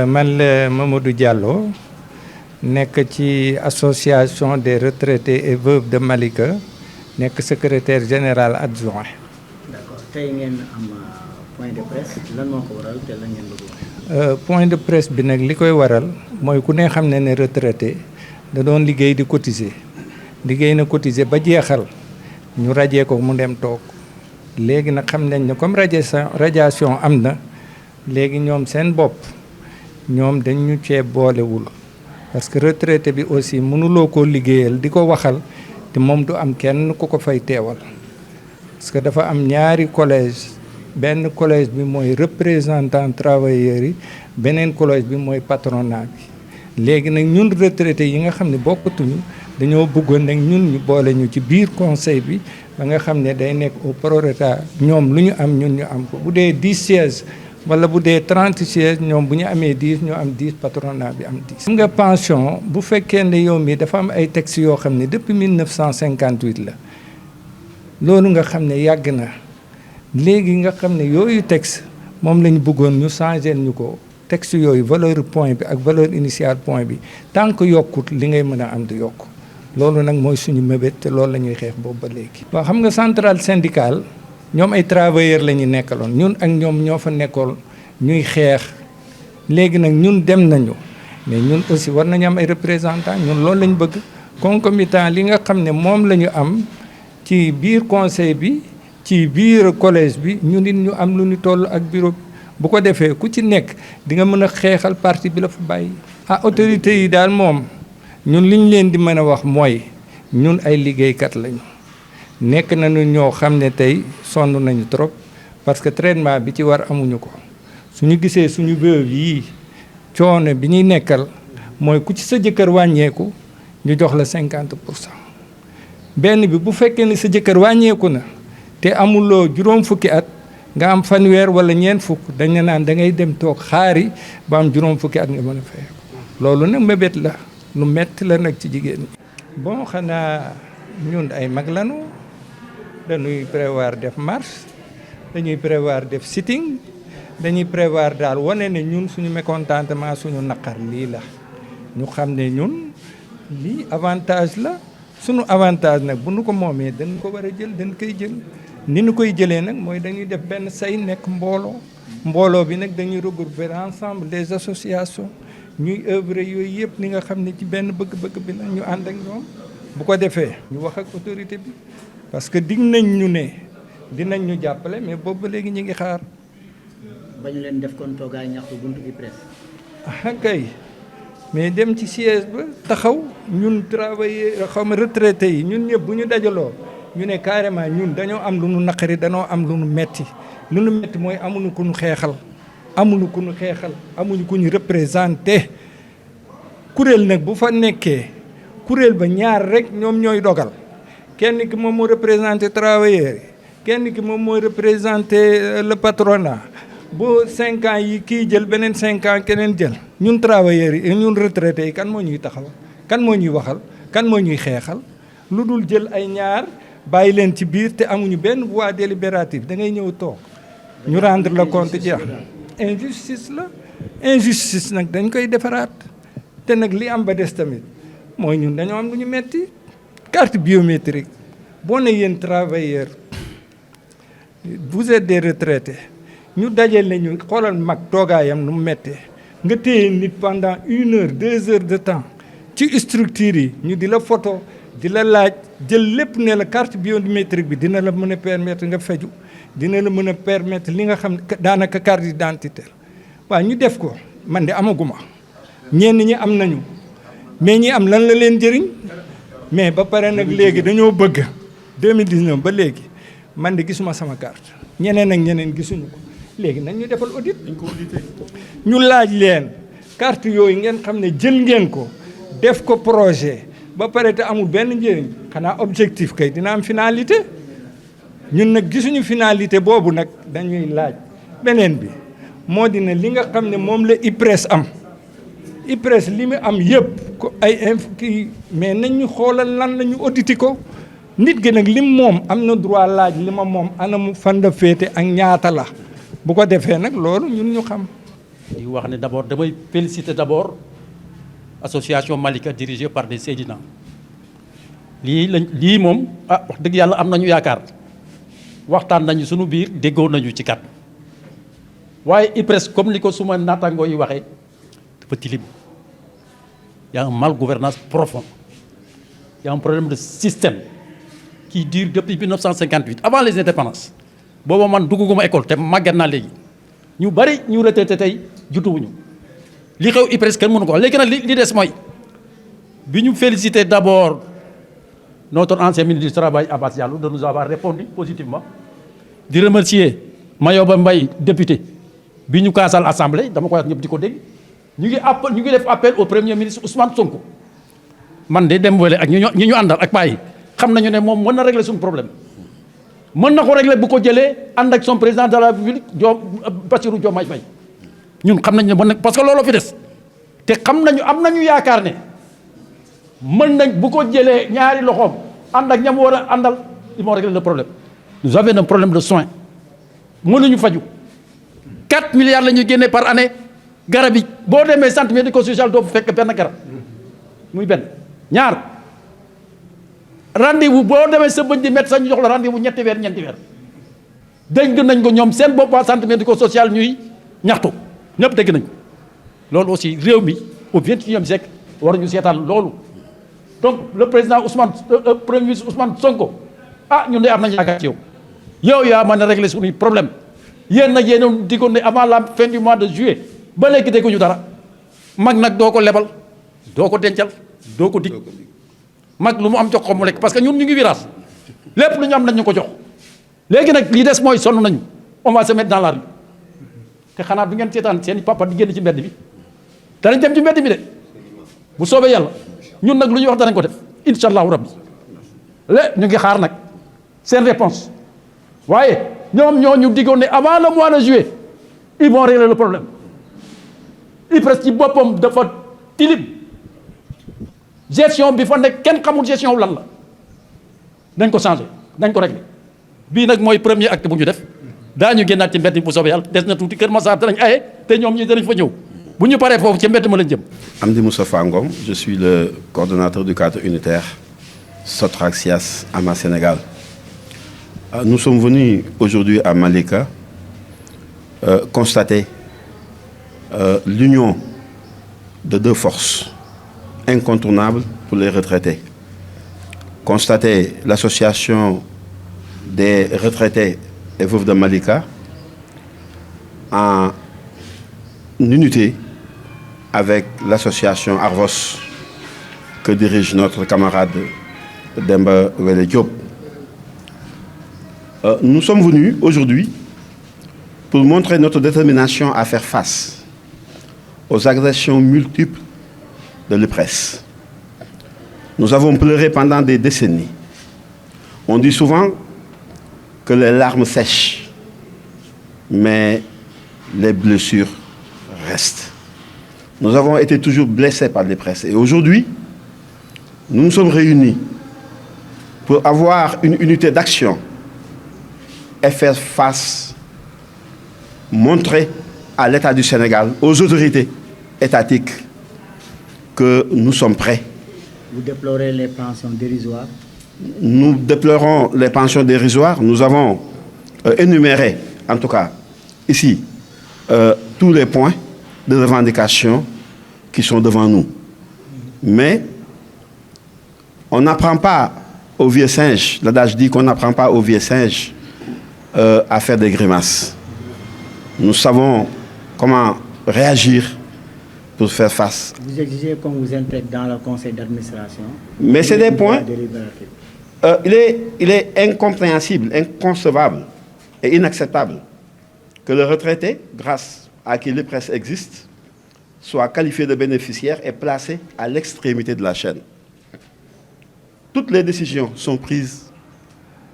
man la Mamadou Diallo nekk ci association des retraités et veuves de Malika nekk secrétaire général adjoint. D'accord tey ngeen am point de presse lan moo ko waral te lan ngeen bëgg point de presse bi nag li koy waral mooy ku ne xam ne retraité da doon liggéey di cotiser liggéey na cotiser ba jeexal ñu rajee ko mu dem toog léegi nag xam nañ ne comme radiation am na léegi ñoom seen bopp ñoom dañ ñu cee boolewul parce que retraité bi aussi mënuloo koo liggéeyal di ko waxal te moom du am kenn ku ko fay teewal parce que dafa am ñaari collège benn collège bi mooy représentant travailleurs yi beneen collège bi mooy patronat bi léegi nag ñun retraité yi nga xam ne bokkatuñu dañoo bëggoon nag ñun ñu boole ñu ci biir conseil bi ba nga xam ne day nekk au prorata ñoom lu ñu am ñun ñu am ko bu dee 10 sièges wala bu dee 30 sièges ñoom bu ñu amee 10 ñu am 10 patronat bi am 10. xam nga pension bu fekkee ne yow mi dafa am ay textes yoo xam ne depuis 1958 la loolu nga xam ne yàgg na léegi nga xam ne yooyu texte moom la ñu bëggoon ñu changer ñu ko texte yooyu valeur point bi ak valeur initiale point bi tant que yokkut li ngay mën a am du yokk loolu nag mooy suñu mébét te loolu la ñuy xeex boobu ba léegi. waaw xam nga centrale syndicale ñoom ay travailleurs la ñu nekkaloon ñun ak ñoom ñoo fa nekkoon ñuy xeex léegi nag ñun dem nañu mais ñun aussi war nañu am ay représentants ñun loolu lañ bëgg concomitant li nga xam ne moom la ñu am ci biir conseil bi ci biir collège bi ñu nit ñu am lu ñu toll ak bureau bi bu ko defee ku ci nekk di nga mën a xeexal parti bi la fa bàyyi. autorités yi daal moom ñun li ñu leen di mën a wax mooy ñun ay liggéeykat lañu nekk nañu ñoo xam ne tey sonn nañu trop parce que traitement bi ci war amuñu ko suñu gisee suñu veuve yii coono bi ñuy nekkal mooy ku ci sa jëkkër wàññeeku ñu jox la 50%. benn bi bu fekkee ne sa jëkkër wàññeeku na te amuloo juróom fukki at nga am fanweer wala ñeent fukk dañ ne naan da ngay dem toog xaari ba am juróom fukki at nga mën a fay loolu nag mébét la lu metti la nag ci jigéen ñi. bon xanaa ñun ay mag lañu dañuy prévoir def marche dañuy prévoir def sitting dañuy prévoir daal wane ne ñun suñu mécontentement suñu naqar lii la ñu xam ne ñun lii avantage la suñu avantage nag bu nu ko moomee dañ ko war a jël dañ koy jël ni ñu koy jëlee nag mooy dañuy def benn say nekk mbooloo bi nag dañuy regrouper ensemble les associations ñuy œuvre yooyu yëpp ni nga xam ne ci benn bëgg-bëgg bi la ñu ànd ak ñoom bu ko defee ñu wax ak autorité bi parce que dig nañ ñu ne dinañ ñu jàppale mais boobu ba léegi ñu ngi xaar. bañ leen def kon toogaay ñaxtu buntu bi presse. kay mais dem ci siège ba taxaw ñun travailleurs xaw ma retraité yi ñun ñëpp bu ñu dajaloo ñu ne carrément ñun dañoo am lu nu naqari dañoo am lu nu metti mooy amuñu ku nu xeexal amuñu ku ñu représenté kuréel nag bu fa nekkee kuréel ba ñaar rek ñoom ñooy dogal kenn ki moom moo représenté travailleurs yi kenn ki moom mooy représenté le patronat bu 5 ans yi kii jël beneen 5 ans keneen jël ñun travailleurs yi ñun retraités yi kan moo ñuy taxaw kan moo ñuy waxal kan moo ñuy xeexal lu dul jël ay ñaar bàyyi leen ci biir te amuñu benn voix délibérative da ngay ñëw toog ñu rendre le compte jeex injustice nag dañ koy defaraat te nag li am ba des tamit mooy ñun dañoo am lu ñu metti carte biométrique boo ne yéen travailleurs vous êtes des retraités ñu dajale nañu xoolal mag toogaayam nu mu méttee nga téye nit pendant 1 heure 2 heures de temps ci structure yi ñu di la photo di la laaj jël lépp ne la carte biométrique bi dina la mën a permettre nga feju dina la mën a permettre li nga xam ne daanaka carte d'identité waaw ñu def ko man de amaguma ñenn ñi am nañu mais ñi am lan la leen jëriñ mais ba pare nag léegi dañoo bëgg 2019 ba léegi man de gisuma sama carte ñeneen ak ñeneen gisuñu ko léegi nag ñu defal audit ñu laaj leen carte yooyu ngeen xam ne jël ngeen ko def ko projet ba pare te amul benn njëriñ xanaa objectif kay dina am finalité ñun nag gisuñu finalité boobu nag dañuy laaj beneen bi moo dina li nga xam ne moom la IPRES am IPRES li mu am yëpp ko ay kii mais nañ ñu xoolal lan la ñu audité ko nit gi nag lim moom am na droit laaj li ma moom anamu fan la féete ak ñaata la bu ko defee nag loolu ñun ñu xam di wax ne d'abord damay féliciter d'abord association Malika dirigée par des Seydina lii moom wax dëgg yàlla am nañu yaakaar waxtaan nañu suñu biir déggoo nañu ci kat waaye IPRES comme ni ko suma naataangoo yi waxee dafa tilim y a un mal gouvernance profond y a un problème de système qui dure depuis 1958 avant les indépendances booba man dugguma école te màgget naa léegi ñu bari ñu retraité tey jutuwuñu li xew IPRES kenn mënu ko wax léegi nag li des mooy bi ñu félicité d'abord notre ancien ministre du travail Abass Diallo de nous avoir répondu positivement di remercier Mayoba Mbaye député bi ñu kaasal assemblée dama koy wax ñëpp di ko dégg ñu ngi def appel au premier ministre Ousmane Sonko man de dem wele ak ñi ñu àndal ak paa yi xam nañu ne moom mën na régler suñu problème mën na ko régler bu ko jëlee ànd ak son président de la République Bassirou Diomaye Faye ñun xam nañu ne mën na parce que looloo fi des te xam nañu am nañu yaakaar ne mën nañ bu ko jëlee ñaari loxoom ànd ak ñam war a àndal ils vont régler le problème. Nous avons un problème de soins mënuñu faju 4 milliards la ñuy génnee par année garab yi boo demee centre médico-social doo fekk benn garab muy benn ñaar rendez-vous boo demee sa bëñ di médecin ñu jox la rendez-vous ñeenti weer dégg nañ ko ñoom seen bopp waa centre médico-social ñuy ñaxtu ñëpp dégg nañ ko loolu aussi réew mi au 21e siècle waruñu seetaan loolu donc le président premier ministre Ousmane Sonko ñun de am nañu yaakaar ci yow yaa mën a régler suñuy problème yéen nag yéen diggoon ne avant la fin du mois de juillet ba léegi dégguñu dara mag nag doo ko lebal doo ko dencal doo ko dig mag lu mu am jox ko mu lekk parce que ñun ñu ngi virage lépp lu ñu am nañ ñu ko jox léegi nag lii des mooy sonn nañu on va se mettre dans la rue te xanaa du ngeen seetaan seen i papa di génn ci mbedd bi danañ dem ci mbedd bi de bu soobee yàlla ñun nag lu ñuy wax danañ ko def incha allahu rabbi ñu ngi xaar nag seen réponse waaye ñoom ñoo ñu diggoon ne avant le mois de juillet ils vont régler le problème IPRES ci boppam dafa tilim gestion bi fa nekk kenn xamul gestion lan la dañ ko changé dañ ko réglé bii nag mooy premier acte bu ñu def daañu génnaat ci mbedd bi bu soobee yàlla des na tuuti Kër Massar danañ aye te ñoom ñi danañ fa ñëw bu ñu paree foofu ci mbedd ma lañ jëm. Amdi Moustapha Ngom, je suis le coordonnateur du cadre unitaire Sotrac-SIAS AMA Sénégal. Nous sommes venus aujourd'hui à Malika constater l'union de deux forces incontournables pour les retraités. Constater l'association des retraités et veuves de Malika en unité avec l'association Arvos que dirige notre camarade Demba Wele Diop. Nous sommes venus aujourd'hui pour montrer notre détermination à faire face aux agressions multiples de l'IPRES. Nous avons pleuré pendant des décennies. On dit souvent que les larmes sèchent, mais les blessures restent. Nous avons été toujours blessés par l'IPRES. Et aujourd'hui, nous nous sommes réunis pour avoir une unité d'action et faire face, montrer à l'État du Sénégal, aux autorités étatiques, que nous sommes prêts. Vous déplorez les pensions dérisoires? Nous déplorons les pensions dérisoires. Nous avons énuméré, en tout cas ici, tous les points de revendication qui sont devant nous. Mais on n'apprend pas aux vieux singes, l'adage dit qu'on n'apprend pas aux vieux singes à faire des grimaces. Nous savons comment réagir pour faire face. Vous exigez qu'on vous intègre dans le conseil d'administration. Mais c'est des points. Il est incompréhensible, inconcevable et inacceptable que le retraité, grâce à qui l'IPRES existe, soit qualifié de bénéficiaire et placé à l'extrémité de la chaîne. Toutes les décisions sont prises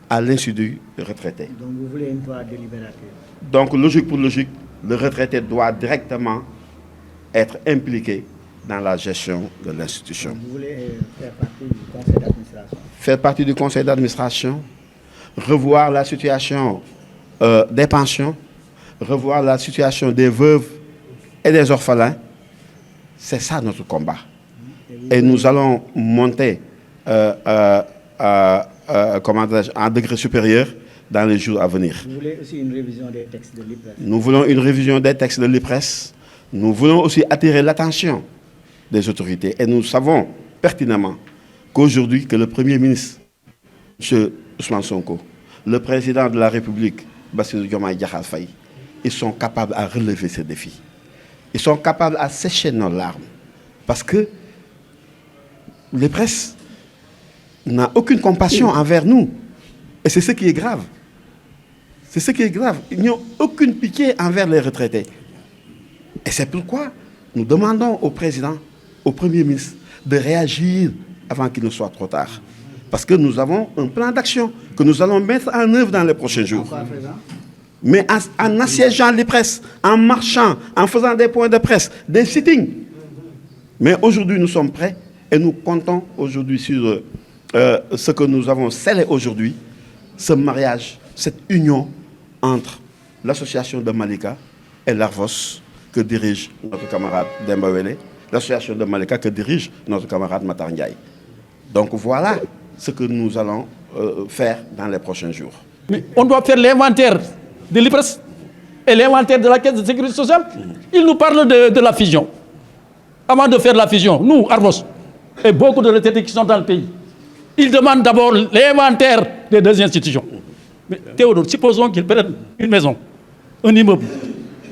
à l'insu du retraité. Donc vous voulez une loi délibérative? Donc logique pour logique, le retraité doit directement être impliqué dans la gestion de l'institution. Vous voulez faire partie du conseil d'administration? Faire partie du conseil d'administration, revoir la situation des pensions, revoir la situation des veuves et des orphelins. C'est ça notre combat. Et nous allons monter en degré supérieur dans les jours à venir. Vous voulez aussi une révision des textes de l'IPRES? Nous voulons une révision des textes de l'IPRES. Nous voulons aussi attirer l'attention des autorités. Et nous savons pertinemment qu'aujourd'hui, que le Premier ministre, M. Ousmane Sonko, le Président de la République, Bassirou Diomaye Diakhar Faye, ils sont capables à relever ces défis. Ils sont capables à sécher nos larmes. Parce que l'IPRES n'a aucune compassion envers nous. Et c'est ce qui est grave. C'est ce qui est grave. Ils n'ont aucune pitié envers les retraités. Et c'est pourquoi nous demandons au président, au Premier ministre, de réagir avant qu'il ne soit trop tard. Parce que nous avons un plan d'action que nous allons mettre en œuvre dans les prochains jours. Mais en assiégeant les presses, en marchant, en faisant des points de presse, des sittings. Mais aujourd'hui, nous sommes prêts et nous comptons aujourd'hui sur ce que nous avons scellé aujourd'hui, ce mariage, cette union entre l'association de Malika et l'Arvos que dirige notre camarade Demba Wele, l'association de Malika que dirige notre camarade Matar Ndiaye. Donc voilà ce que nous allons faire dans les prochains jours. Mais on doit faire l'inventaire de l'IPRES et l'inventaire de la Caisse de sécurité sociale. Il nous parle de la fusion. Avant de faire la fusion, nous, Arvos, et beaucoup de retraités qui sont dans le pays, ils demandent d'abord l'inventaire des deux institutions. Mais Théodore, supposons qu'ils prennent une maison, un immeuble.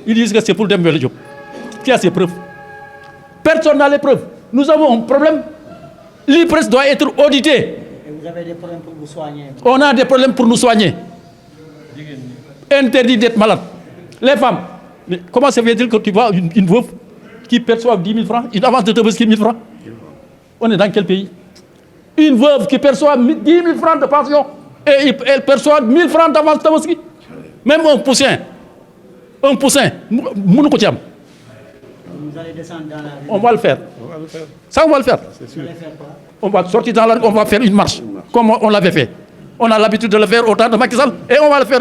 Ils disent que c'est pour Demba Diop. Qui a ses preuves? Personne n'a les preuves. Nous avons un problème. L'IPRES doit être audité. Et vous avez des problèmes pour vous soigner? On a des problèmes pour nous soigner. Interdit d'être malade. Les femmes, mais comment ça veut dire que tu vois une veuve qui perçoit 10 000 francs, une avance de Tabaski 1000 francs? On est dans quel pays? Une veuve qui perçoit 10 000 francs de pension et elle perçoit 1000 francs d'avance de Tabaski. Même un poussin, Vous allez descendre dans la rue? on va le faire. Ça, on va le faire. Vous allez faire quoi? On va sortir dans la rue, on va faire une marche, comme on l'avait fait. On a l'habitude de le faire au temps de Macky Sall et on va le faire.